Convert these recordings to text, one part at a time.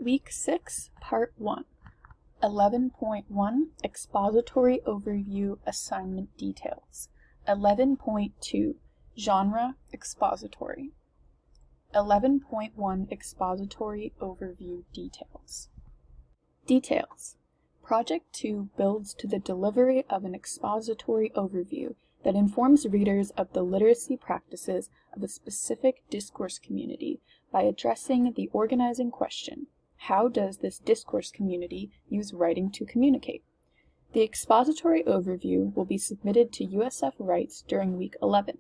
Week 6, Part 1, 11.1, Expository Overview Assignment Details, 11.2, Genre Expository, 11.1, Expository Overview Details. Details. Project 2 builds to the delivery of an expository overview that informs readers of the literacy practices of a specific discourse community by addressing the organizing question: how does this discourse community use writing to communicate? The expository overview will be submitted to USF Writes during Week 11.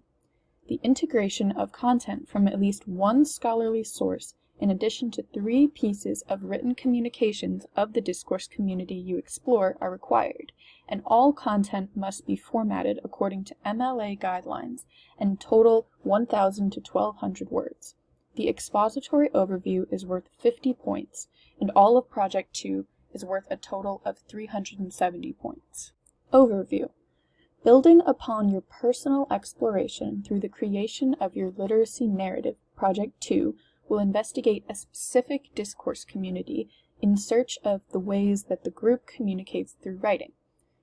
The integration of content from at least one scholarly source in addition to 3 pieces of written communications of the discourse community you explore are required, and all content must be formatted according to MLA guidelines and total 1,000 to 1,200 words. The expository overview is worth 50 points, and all of Project 2 is worth a total of 370 points. Overview. Building upon your personal exploration through the creation of your literacy narrative, Project 2 will investigate a specific discourse community in search of the ways that the group communicates through writing.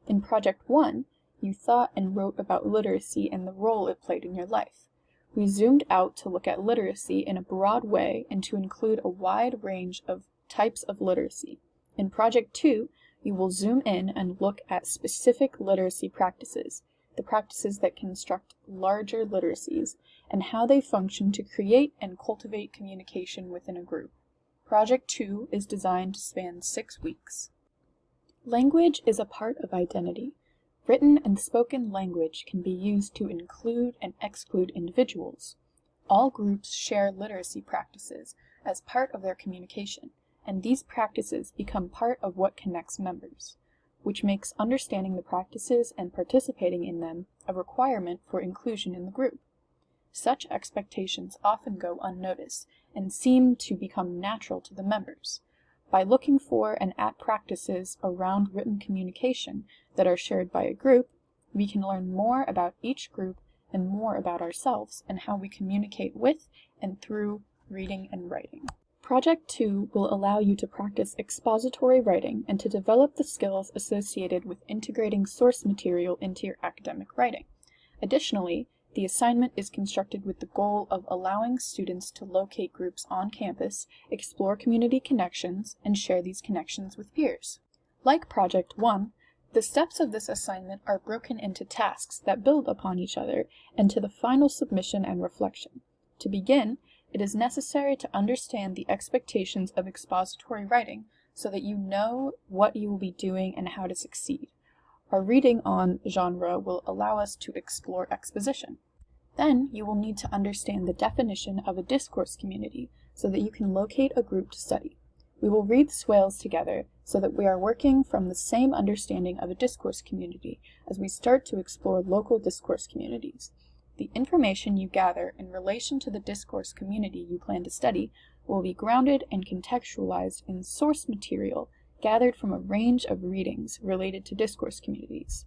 In Project 1, you thought and wrote about literacy and the role it played in your life. We zoomed out to look at literacy in a broad way and to include a wide range of types of literacy. In Project 2, you will zoom in and look at specific literacy practices, the practices that construct larger literacies, and how they function to create and cultivate communication within a group. Project 2 is designed to span 6 weeks. Language is a part of identity. Written and spoken language can be used to include and exclude individuals. All groups share literacy practices as part of their communication, and these practices become part of what connects members, which makes understanding the practices and participating in them a requirement for inclusion in the group. Such expectations often go unnoticed and seem to become natural to the members. By looking for and at practices around written communication that are shared by a group, we can learn more about each group and more about ourselves and how we communicate with and through reading and writing. Project 2 will allow you to practice expository writing and to develop the skills associated with integrating source material into your academic writing. Additionally, the assignment is constructed with the goal of allowing students to locate groups on campus, explore community connections, and share these connections with peers. Like Project 1, the steps of this assignment are broken into tasks that build upon each other and to the final submission and reflection. To begin, it is necessary to understand the expectations of expository writing so that you know what you will be doing and how to succeed. Our reading on genre will allow us to explore exposition. Then you will need to understand the definition of a discourse community so that you can locate a group to study. We will read swales together so that we are working from the same understanding of a discourse community as we start to explore local discourse communities. The information you gather in relation to the discourse community you plan to study will be grounded and contextualized in source material gathered from a range of readings related to discourse communities.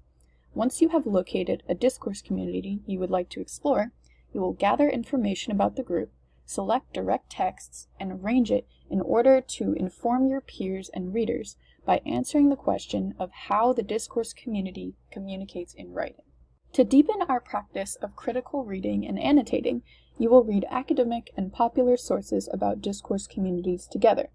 Once you have located a discourse community you would like to explore, you will gather information about the group, select direct texts, and arrange it in order to inform your peers and readers by answering the question of how the discourse community communicates in writing. To deepen our practice of critical reading and annotating, you will read academic and popular sources about discourse communities together.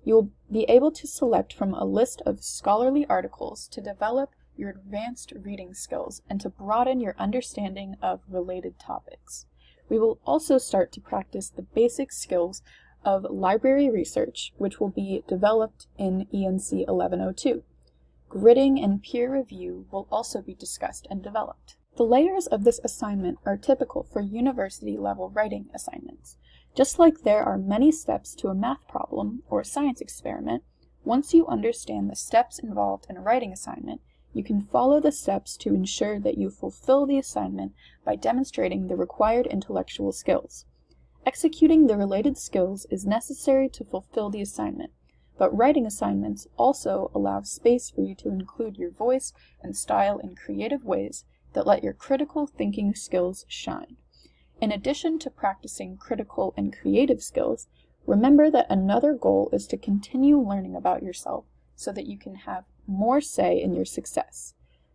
You will be able to select from a list of scholarly articles to develop your advanced reading skills and to broaden your understanding of related topics. We will also start to practice the basic skills of library research, which will be developed in ENC 1102. Grading and peer review will also be discussed and developed. The layers of this assignment are typical for university-level writing assignments. Just like there are many steps to a math problem or a science experiment, once you understand the steps involved in a writing assignment, you can follow the steps to ensure that you fulfill the assignment by demonstrating the required intellectual skills. Executing the related skills is necessary to fulfill the assignment, but writing assignments also allow space for you to include your voice and style in creative ways that let your critical thinking skills shine. In addition to practicing critical and creative skills, Remember that another goal is to continue learning about yourself so that you can have more say in your success.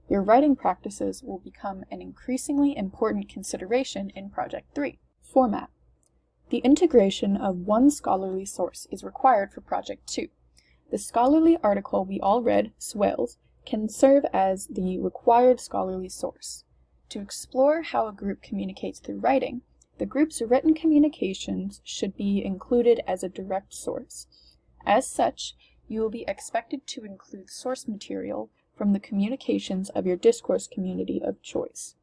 Your writing practices will become an increasingly important consideration in Project 3. Format. The integration of one scholarly source is required for Project 2. The scholarly article we all read, Swales, can serve as the required scholarly source. To explore how a group communicates through writing, the group's written communications should be included as a direct source. As such, you will be expected to include source material from the communications of your discourse community of choice.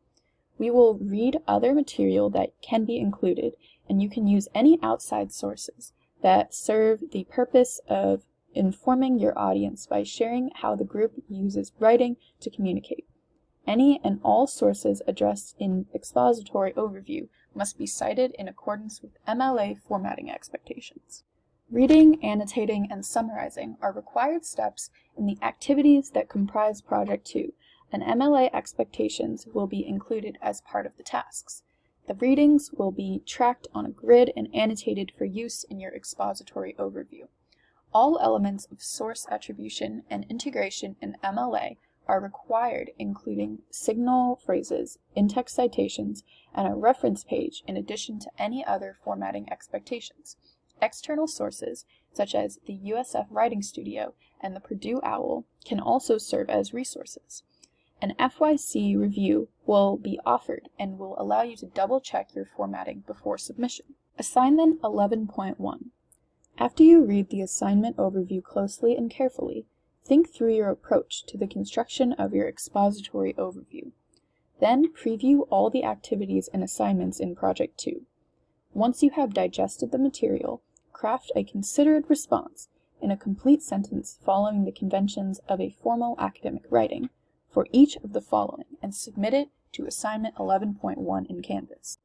We will read other material that can be included, and you can use any outside sources that serve the purpose of informing your audience by sharing how the group uses writing to communicate. Any and all sources addressed in expository overview must be cited in accordance with MLA formatting expectations. Reading, annotating, and summarizing are required steps in the activities that comprise Project 2, and MLA expectations will be included as part of the tasks. The readings will be tracked on a grid and annotated for use in your expository overview. All elements of source attribution and integration in MLA are required, including signal phrases, in-text citations, and a reference page in addition to any other formatting expectations. External sources, such as the USF Writing Studio and the Purdue OWL, can also serve as resources. An FYC review will be offered and will allow you to double-check your formatting before submission. Assignment 11.1. After you read the assignment overview closely and carefully, think through your approach to the construction of your expository overview. Then preview all the activities and assignments in Project 2. Once you have digested the material, craft a considered response in a complete sentence following the conventions of a formal academic writing for each of the following and submit it to Assignment 11.1 in Canvas.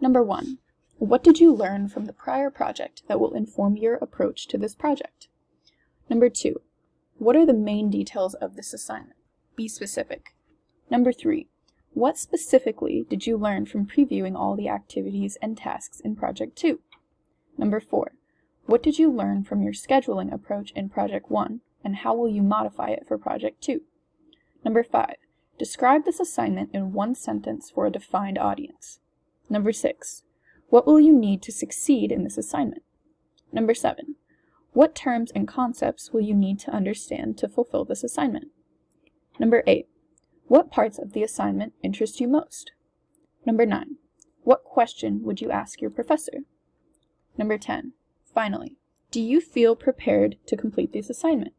Number 1. What did you learn from the prior project that will inform your approach to this project? Number 2. What are the main details of this assignment? Be specific. Number 3. What specifically did you learn from previewing all the activities and tasks in Project 2? Number 4. What did you learn from your scheduling approach in Project 1, and how will you modify it for Project 2? Number 5. Describe this assignment in one sentence for a defined audience. Number 6. What will you need to succeed in this assignment? Number 7. What terms and concepts will you need to understand to fulfill this assignment? Number 8. What parts of the assignment interest you most? Number 9. What question would you ask your professor? Number 10. Finally, do you feel prepared to complete this assignment?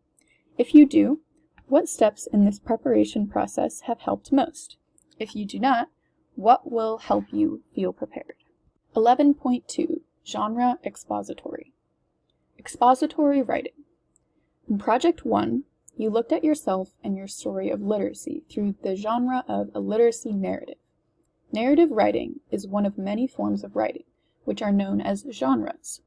If you do, what steps in this preparation process have helped most? If you do not, what will help you feel prepared? 11.2. Genre Expository. Expository writing. In Project 1, you looked at yourself and your story of literacy through the genre of a literacy narrative. Narrative writing is one of many forms of writing, which are known as genres.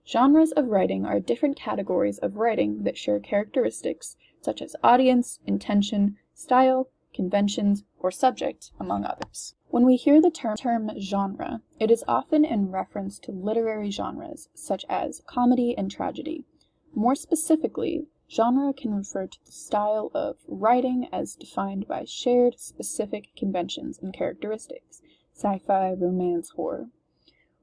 Genres of writing are different categories of writing that share characteristics such as audience, intention, style, conventions, or subject, among others. When we hear the term genre, it is often in reference to literary genres such as comedy and tragedy. More specifically, genre can refer to the style of writing as defined by shared specific conventions and characteristics, sci-fi, romance, horror.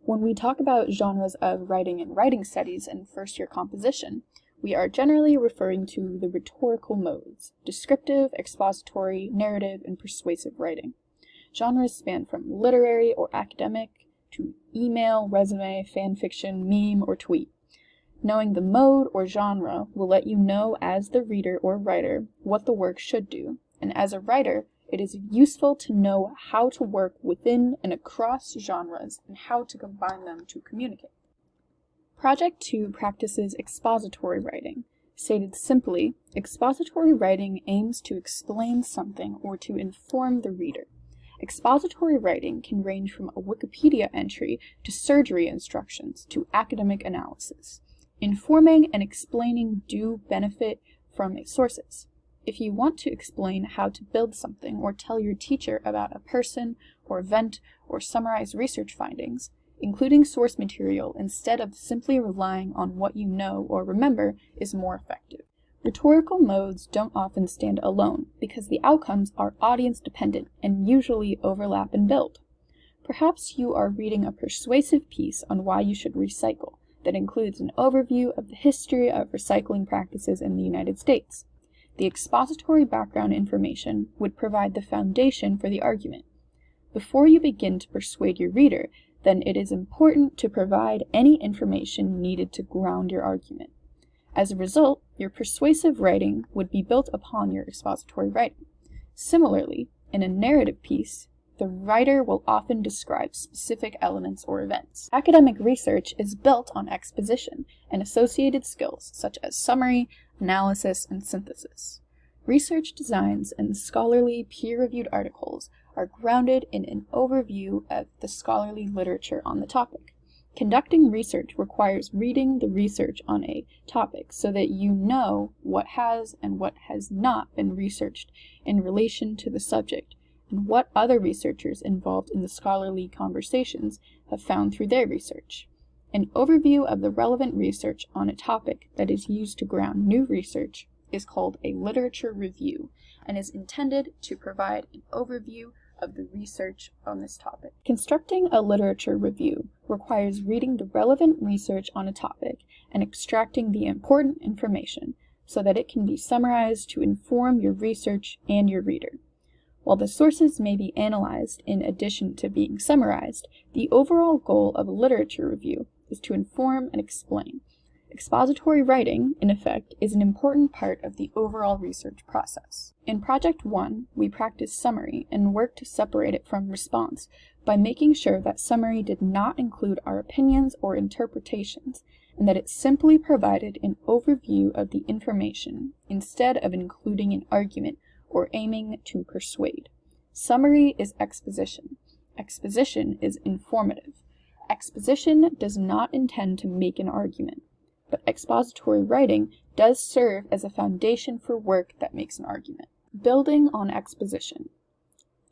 When we talk about genres of writing and writing studies and first-year composition, we are generally referring to the rhetorical modes: descriptive, expository, narrative, and persuasive writing. Genres span from literary or academic to email, resume, fan fiction, meme, or tweet. Knowing the mode or genre will let you know as the reader or writer what the work should do, and as a writer, it is useful to know how to work within and across genres and how to combine them to communicate. Project 2 practices expository writing. Stated simply, expository writing aims to explain something or to inform the reader. Expository writing can range from a Wikipedia entry to surgery instructions to academic analysis. Informing and explaining do benefit from sources. If you want to explain how to build something or tell your teacher about a person or event or summarize research findings, Including source material instead of simply relying on what you know or remember is more effective. Rhetorical modes don't often stand alone because the outcomes are audience dependent and usually overlap and build. Perhaps you are reading a persuasive piece on why you should recycle that includes an overview of the history of recycling practices in the United States. The expository background information would provide the foundation for the argument. Before you begin to persuade your reader, then it is important to provide any information needed to ground your argument. As a result, your persuasive writing would be built upon your expository writing. Similarly, in a narrative piece, the writer will often describe specific elements or events. Academic research is built on exposition and associated skills such as summary, analysis, and synthesis. Research designs and scholarly peer-reviewed articles are grounded in an overview of the scholarly literature on the topic. Conducting research requires reading the research on a topic so that you know what has and what has not been researched in relation to the subject, and what other researchers involved in the scholarly conversations have found through their research. An overview of the relevant research on a topic that is used to ground new research is called a literature review and is intended to provide an overview of the research on this topic. Constructing a literature review requires reading the relevant research on a topic and extracting the important information so that it can be summarized to inform your research and your reader. While the sources may be analyzed in addition to being summarized, the overall goal of a literature review is to inform and explain. Expository writing, in effect, is an important part of the overall research process. In Project 1, we practiced summary and worked to separate it from response by making sure that summary did not include our opinions or interpretations, and that it simply provided an overview of the information instead of including an argument or aiming to persuade. Summary is exposition. Exposition is informative. Exposition does not intend to make an argument, but expository writing does serve as a foundation for work that makes an argument. Building on exposition.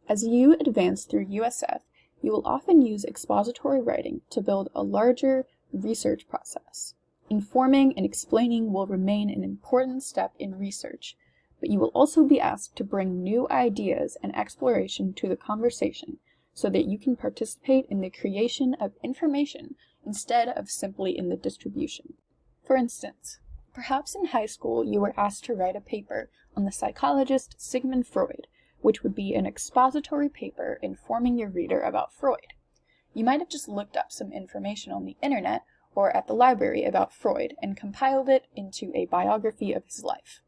As you advance through USF, you will often use expository writing to build a larger research process. Informing and explaining will remain an important step in research, but you will also be asked to bring new ideas and exploration to the conversation so that you can participate in the creation of information instead of simply in the distribution. For instance, perhaps in high school you were asked to write a paper on the psychologist Sigmund Freud, which would be an expository paper informing your reader about Freud. You might have just looked up some information on the internet or at the library about Freud and compiled it into a biography of his life.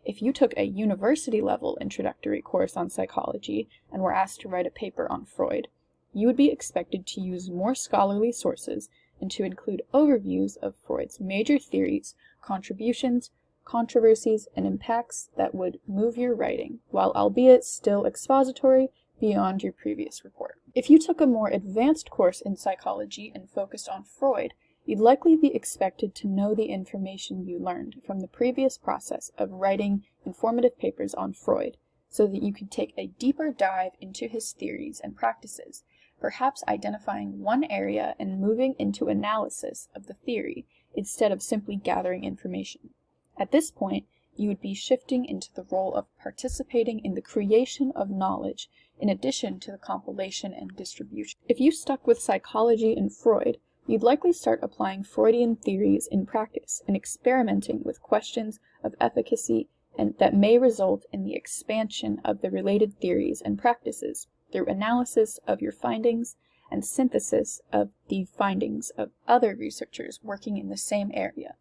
If you took a university-level introductory course on psychology and were asked to write a paper on Freud, you would be expected to use more scholarly sources and to include overviews of Freud's major theories, contributions, controversies, and impacts that would move your writing, while albeit still expository, beyond your previous report. If you took a more advanced course in psychology and focused on Freud, you'd likely be expected to know the information you learned from the previous process of writing informative papers on Freud, so that you could take a deeper dive into his theories and practices, perhaps identifying one area and moving into analysis of the theory instead of simply gathering information. At this point, you would be shifting into the role of participating in the creation of knowledge in addition to the compilation and distribution. If you stuck with psychology and Freud, you'd likely start applying Freudian theories in practice and experimenting with questions of efficacy and that may result in the expansion of the related theories and practices through analysis of your findings and synthesis of the findings of other researchers working in the same area,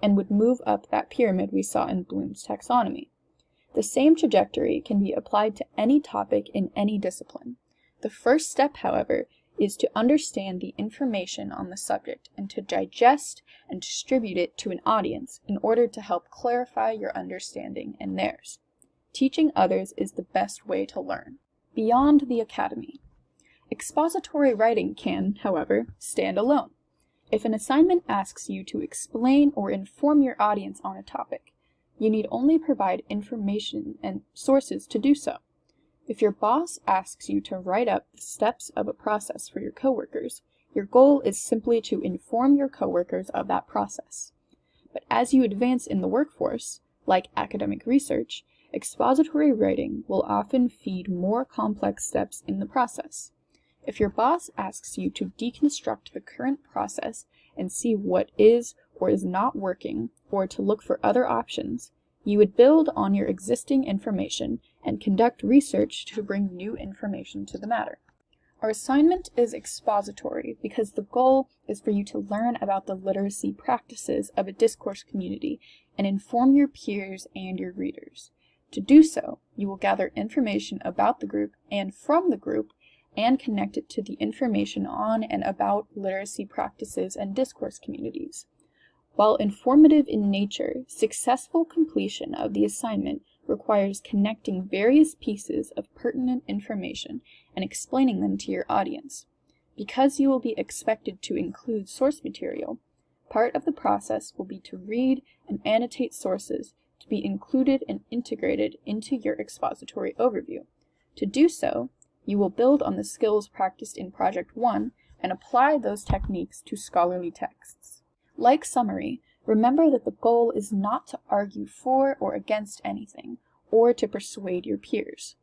and would move up that pyramid we saw in Bloom's taxonomy. The same trajectory can be applied to any topic in any discipline. The first step, however, is to understand the information on the subject and to digest and distribute it to an audience in order to help clarify your understanding and theirs. Teaching others is the best way to learn. Beyond the academy. Expository writing can, however, stand alone. If an assignment asks you to explain or inform your audience on a topic, you need only provide information and sources to do so. If your boss asks you to write up the steps of a process for your coworkers, Your goal is simply to inform your coworkers of that process. But as you advance in the workforce, like academic research, expository writing will often feed more complex steps in the process. If your boss asks you to deconstruct the current process and see what is or is not working, or to look for other options, you would build on your existing information and conduct research to bring new information to the matter. Our assignment is expository because the goal is for you to learn about the literacy practices of a discourse community and inform your peers and your readers. To do so, you will gather information about the group and from the group and connect it to the information on and about literacy practices and discourse communities. While informative in nature, successful completion of the assignment requires connecting various pieces of pertinent information and explaining them to your audience. Because you will be expected to include source material, part of the process will be to read and annotate sources to be included and integrated into your expository overview. To do so, you will build on the skills practiced in Project 1 and apply those techniques to scholarly texts. Like summary, remember that the goal is not to argue for or against anything, or to persuade your peers.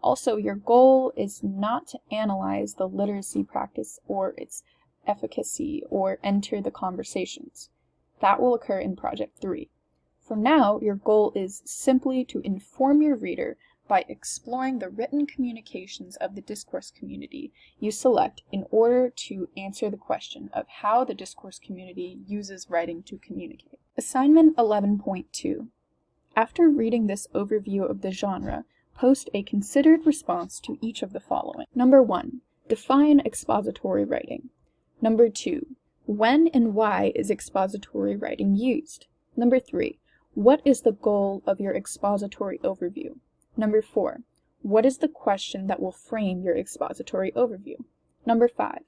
Also, your goal is not to analyze the literacy practice or its efficacy or enter the conversations. That will occur in Project 3. For now, your goal is simply to inform your reader by exploring the written communications of the discourse community you select in order to answer the question of how the discourse community uses writing to communicate. Assignment 11.2. After reading this overview of the genre, post a considered response to each of the following. Number 1. Define expository writing. Number 2. When and why is expository writing used? Number 3. What is the goal of your expository overview? Number 4. What is the question that will frame your expository overview? Number 5.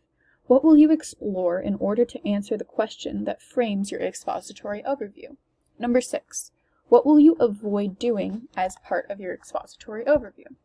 What will you explore in order to answer the question that frames your expository overview? Number 6. What will you avoid doing as part of your expository overview?